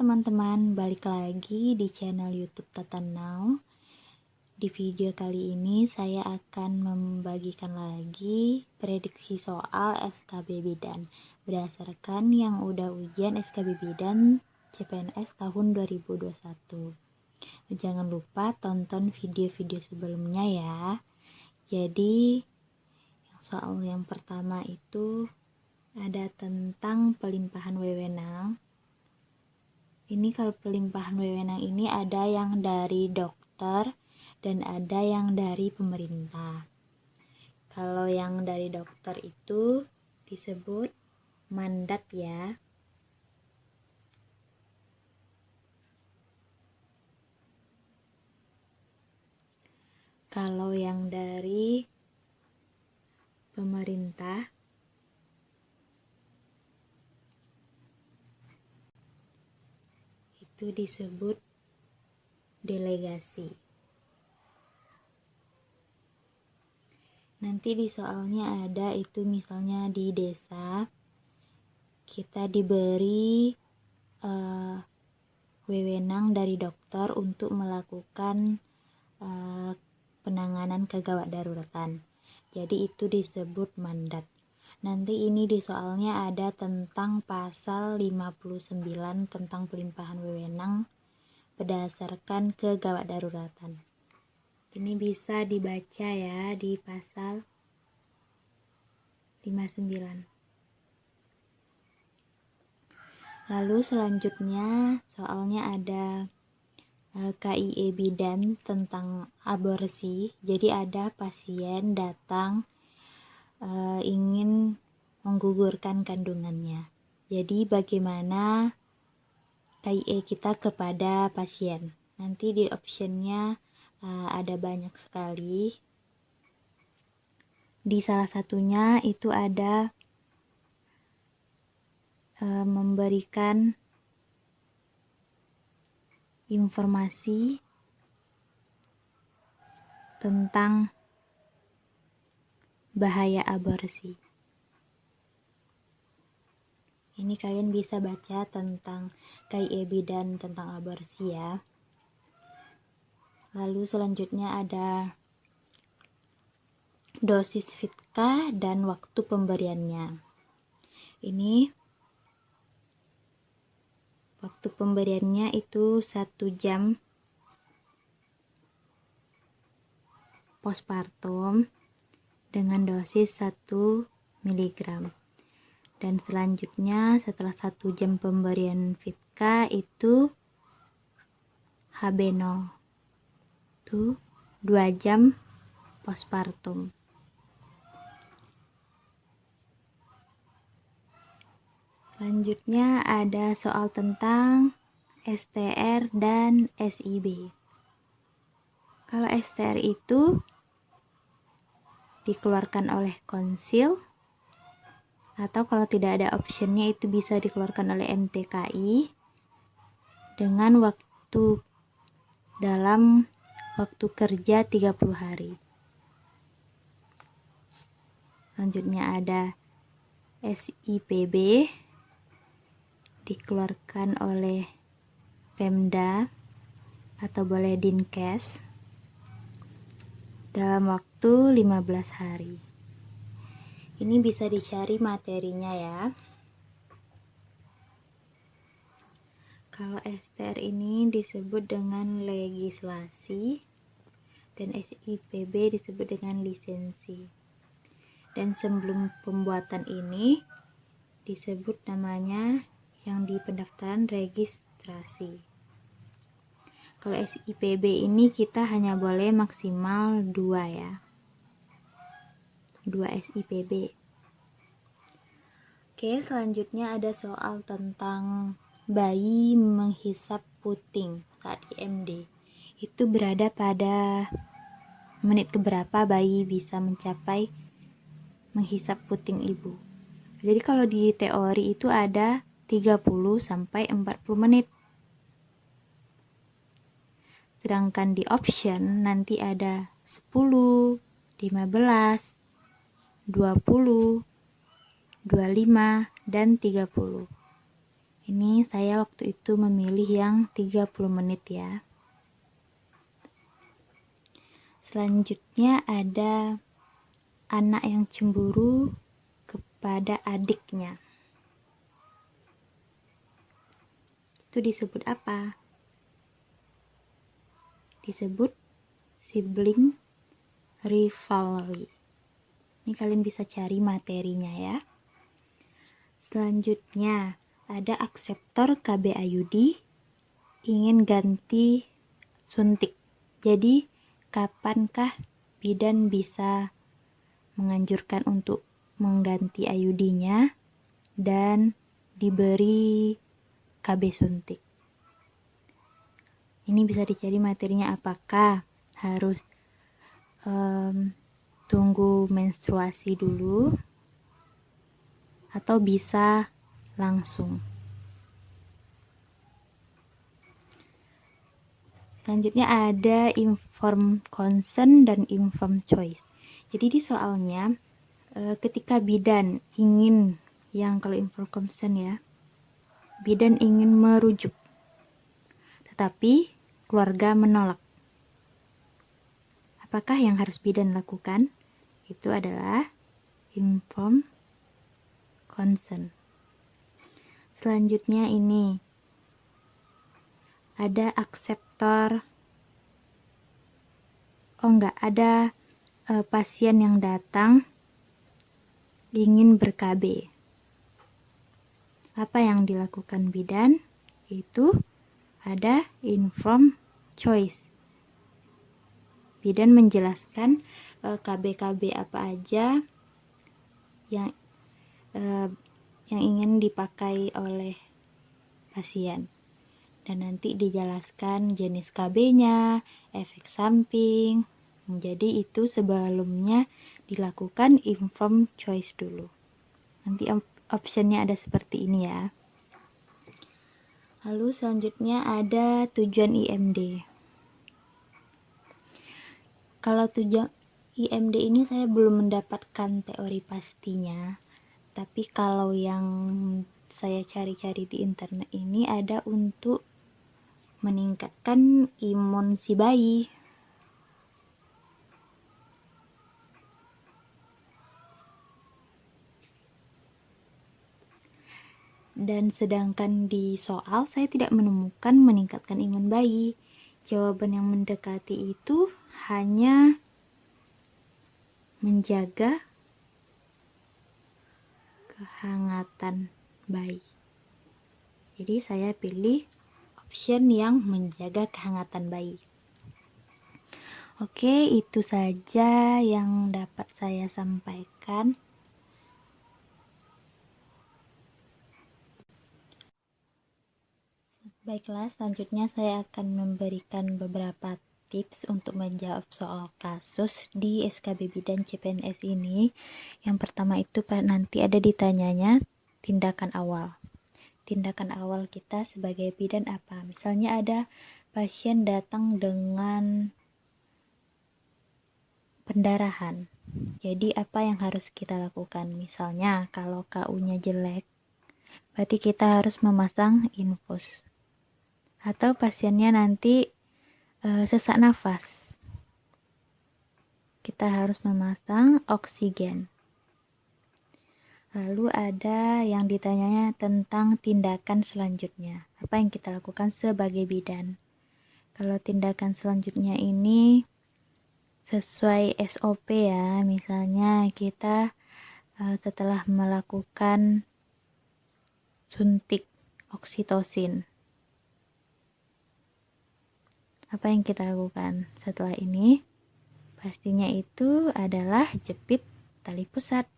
teman-teman, balik lagi di channel YouTube Tata Now. Di video kali ini saya akan membagikan lagi prediksi soal SKB Bidan berdasarkan yang udah ujian SKB Bidan CPNS tahun 2021. Jangan lupa tonton video-video sebelumnya ya. Jadi soal yang pertama itu ada tentang pelimpahan wewenang. Ini kalau pelimpahan wewenang ini ada yang dari dokter dan ada yang dari pemerintah. Kalau yang dari dokter itu disebut mandat ya. Kalau yang dari pemerintah itu disebut delegasi. Nanti di soalnya ada itu misalnya di desa kita diberi wewenang dari dokter untuk melakukan penanganan kegawat daruratan. Jadi itu disebut mandat. Nanti ini di soalnya ada tentang pasal 59 tentang pelimpahan wewenang berdasarkan kegawat daruratan. Ini bisa dibaca ya di pasal 59. Lalu selanjutnya soalnya ada KIE Bidan tentang aborsi. Jadi ada pasien datang ingin menggugurkan kandungannya. Jadi bagaimana KIE kita kepada pasien? Nanti di optionnya ada banyak sekali. Di salah satunya itu ada memberikan informasi tentang bahaya aborsi. Ini kalian bisa baca tentang KIE Bidan tentang aborsi ya. Lalu selanjutnya ada dosis Fitka dan waktu pemberiannya. Ini waktu pemberiannya itu 1 jam postpartum dengan dosis 1 mg. Dan selanjutnya setelah 1 jam pemberian Fitka itu HB0. Itu 2 jam postpartum. Selanjutnya ada soal tentang STR dan SIB. Kalau STR itu dikeluarkan oleh konsil, atau kalau tidak ada optionnya itu bisa dikeluarkan oleh MTKI dengan waktu dalam waktu kerja 30 hari. Selanjutnya ada SIPB dikeluarkan oleh Pemda atau boleh Dinkes dalam waktu 15 hari. Ini bisa dicari materinya ya. Kalau STR ini disebut dengan legislasi dan SIPB disebut dengan lisensi. Dan sebelum pembuatan ini disebut namanya yang di pendaftaran registrasi. Kalau SIPB ini kita hanya boleh maksimal 2 ya. 2 SIPB. Oke, selanjutnya ada soal tentang bayi menghisap puting saat IMD. Itu berada pada menit keberapa bayi bisa mencapai menghisap puting ibu. Jadi kalau di teori itu ada 30 sampai 40 menit. Sedangkan di option nanti ada 10, 15, 20, 25, dan 30. Ini saya waktu itu memilih yang 30 menit ya. Selanjutnya ada anak yang cemburu kepada adiknya. Itu disebut apa? Disebut sibling rivalry. Ini kalian bisa cari materinya ya. Selanjutnya ada akseptor KB Ayudi ingin ganti suntik. Jadi kapankah bidan bisa menganjurkan untuk mengganti IUD-nya dan diberi KB suntik? Ini bisa dicari materinya, apakah harus tunggu menstruasi dulu atau bisa langsung. Selanjutnya ada informed consent dan informed choice. Jadi di soalnya ketika bidan ingin, yang kalau informed consent ya, bidan ingin merujuk tetapi keluarga menolak, apakah yang harus bidan lakukan? Itu adalah informed consent. Selanjutnya ini ada akseptor. Ada pasien yang datang ingin ber-KB. Apa yang dilakukan bidan? Itu ada informed choice. Bidan menjelaskan KB-KB apa aja yang ingin dipakai oleh pasien, dan nanti dijelaskan jenis KB-nya, efek samping. Jadi itu sebelumnya dilakukan informed choice dulu. Nanti optionnya ada seperti ini ya. Lalu selanjutnya ada tujuan IMD. Kalau tujuan IMD ini saya belum mendapatkan teori pastinya, tapi kalau yang saya cari-cari di internet ini ada untuk meningkatkan imun si bayi. Dan sedangkan di soal saya tidak menemukan meningkatkan imun bayi. Jawaban yang mendekati itu hanya menjaga kehangatan bayi. Jadi saya pilih option yang menjaga kehangatan bayi. Oke, itu saja yang dapat saya sampaikan. Baiklah, selanjutnya saya akan memberikan beberapa tips untuk menjawab soal kasus di SKB Bidan CPNS ini. Yang pertama itu nanti ada ditanyanya tindakan awal. Tindakan awal kita sebagai bidan apa? Misalnya ada pasien datang dengan pendarahan. Jadi apa yang harus kita lakukan? Misalnya kalau KU-nya jelek, berarti kita harus memasang infus. Atau pasiennya nanti sesak nafas, kita harus memasang oksigen. Lalu ada yang ditanyanya tentang tindakan selanjutnya, apa yang kita lakukan sebagai bidan. Kalau tindakan selanjutnya ini sesuai SOP ya, misalnya kita setelah melakukan suntik oksitosin, apa yang kita lakukan setelah ini? Pastinya itu adalah jepit tali pusat.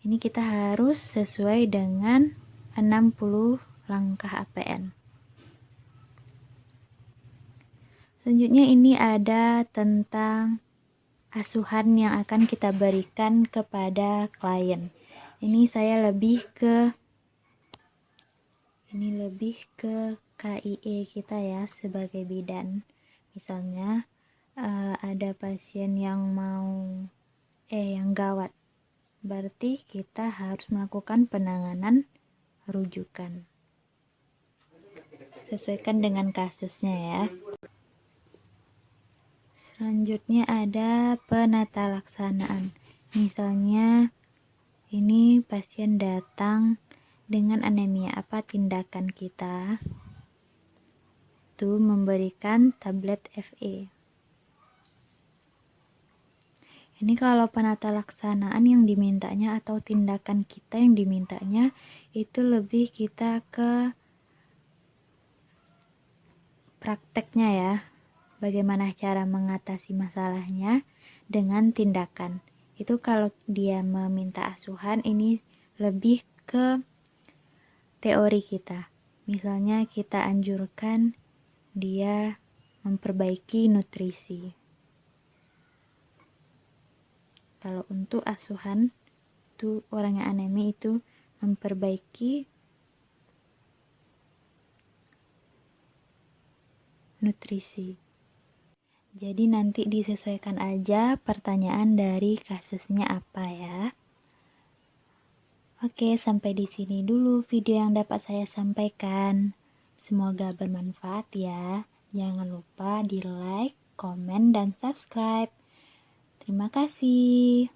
Ini kita harus sesuai dengan 60 langkah APN. Selanjutnya ini ada tentang asuhan yang akan kita berikan kepada klien. Ini saya lebih ke KIE kita ya sebagai bidan. Misalnya ada pasien yang yang gawat, berarti kita harus melakukan penanganan rujukan. Sesuaikan dengan kasusnya ya. Selanjutnya ada penata laksanaan. Misalnya ini pasien datang dengan anemia, apa tindakan kita? Itu memberikan tablet Fe. Ini kalau penata laksanaan yang dimintanya atau tindakan kita yang dimintanya itu lebih kita ke prakteknya ya. Bagaimana cara mengatasi masalahnya dengan tindakan. Itu kalau dia meminta asuhan ini lebih ke teori kita. Misalnya kita anjurkan dia memperbaiki nutrisi. Kalau untuk asuhan itu orang yang anemia itu memperbaiki nutrisi. Jadi nanti disesuaikan aja pertanyaan dari kasusnya apa ya. Oke, sampai di sini dulu video yang dapat saya sampaikan. Semoga bermanfaat ya. Jangan lupa di like, komen, dan subscribe. Terima kasih.